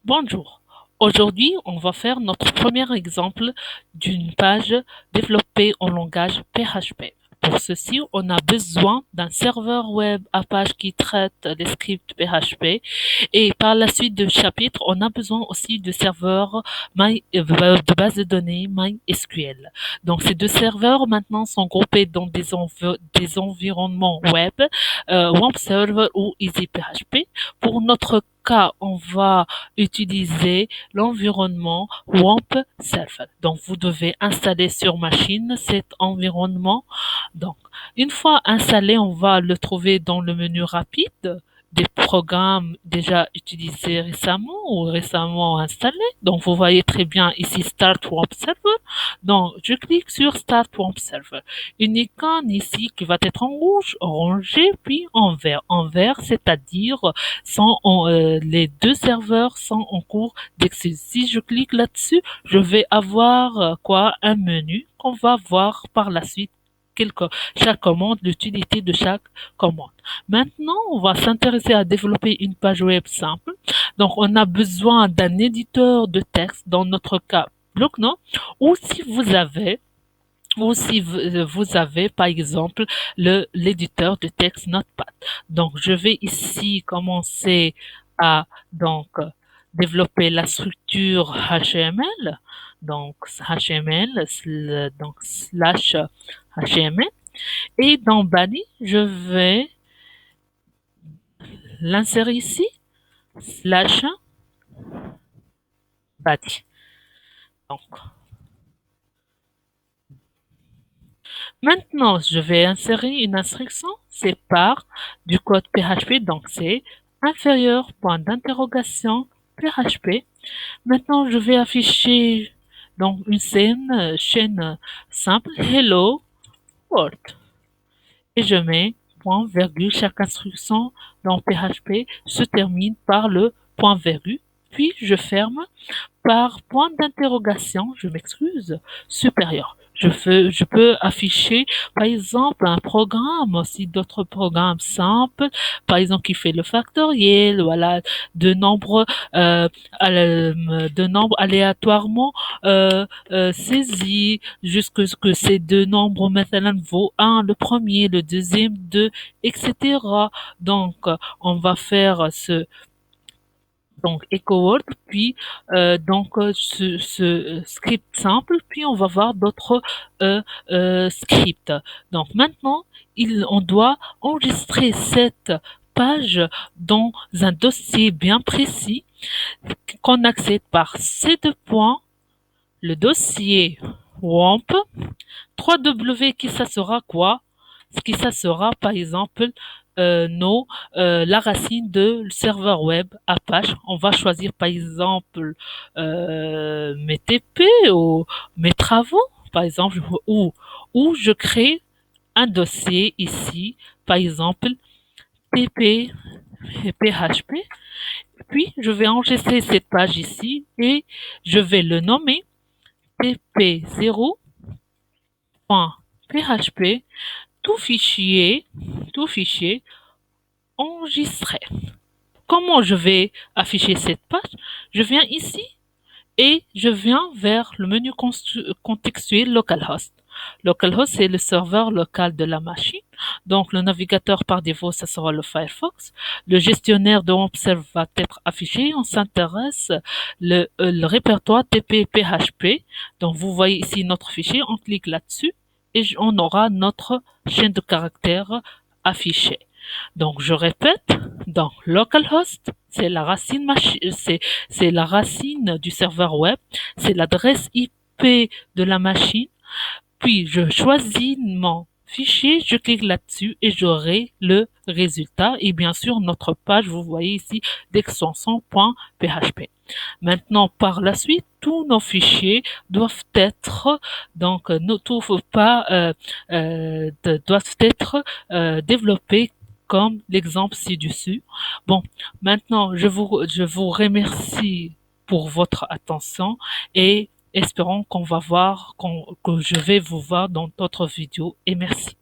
Bonjour. Aujourd'hui, on va faire notre premier exemple d'une page développée en langage PHP. Pour ceci, on a besoin d'un serveur web Apache qui traite les scripts PHP et par la suite du chapitre, on a besoin aussi de serveurs de base de données MySQL. Donc, ces deux serveurs maintenant sont groupés dans des environnements web, Web Server ou EasyPHP. Pour notre cas, on va utiliser l'environnement WAMP Server. Donc, vous devez installer sur machine cet environnement. Donc, une fois installé, on va le trouver dans le menu rapide des programmes déjà utilisés récemment ou récemment installés. Donc, vous voyez très bien ici Start WAMP Server. Donc, je clique sur Start WAMP Server. Une icône ici qui va être en rouge, orangé, puis en vert. En vert, c'est-à-dire les deux serveurs sont en cours d'exécution. Si je clique là-dessus, je vais avoir quoi? Un menu qu'on va voir par la suite chaque commande, l'utilité de chaque commande. Maintenant, on va s'intéresser à développer une page web simple. Donc, on a besoin d'un éditeur de texte, dans notre cas, Bloc-Notes, ou si vous avez, par exemple, l'éditeur de texte Notepad. Donc, je vais ici commencer à donc développer la structure HTML. Donc, HTML, donc slash HTML. Et dans body, je vais l'insérer ici, slash body. Donc, maintenant, je vais insérer une instruction, c'est par du code PHP, donc c'est inférieur, point d'interrogation, PHP. Maintenant, je vais afficher donc une chaîne simple, Hello World. Et je mets point virgule, chaque instruction dans PHP se termine par le point virgule, puis je ferme par point d'interrogation, je m'excuse, supérieur. Je peux afficher, par exemple, un programme, aussi d'autres programmes simples, par exemple, qui fait le factoriel, voilà, de nombres, de nombres aléatoirement saisis, jusque ce que ces deux nombres, maintenant, vaut un, le premier, le deuxième, deux, etc. Donc, on va faire Echo World, puis ce script simple, puis on va voir d'autres scripts. Donc maintenant, on doit enregistrer cette page dans un dossier bien précis qu'on accède par ces deux points, le dossier WAMP, 3W qui ça sera quoi? Ce qui ça sera par exemple la racine de serveur web Apache. On va choisir par exemple mes TP ou mes travaux par exemple ou je crée un dossier ici par exemple TP PHP, puis je vais enregistrer cette page ici et je vais le nommer tp0.php, tout fichier, tout fichier enregistré. Comment je vais afficher cette page? Je viens ici et je viens vers le menu contextuel localhost. Localhost, c'est le serveur local de la machine. Donc, le navigateur par défaut, ça sera le Firefox. Le gestionnaire de WebServer va être affiché. On s'intéresse le répertoire TP-PHP. Donc, vous voyez ici notre fichier. On clique là-dessus et on aura notre chaîne de caractères affichée. Donc, je répète, dans localhost, c'est la racine c'est la racine du serveur web, c'est l'adresse IP de la machine. Puis, je choisis mon fichier, je clique là-dessus et j'aurai le résultat. Et bien sûr, notre page, vous voyez ici, d'extension.php. Maintenant, par la suite, tous nos fichiers doivent être doivent être développés comme l'exemple ci-dessus. Bon, maintenant, je vous remercie pour votre attention et espérons que je vais vous voir dans d'autres vidéos et merci.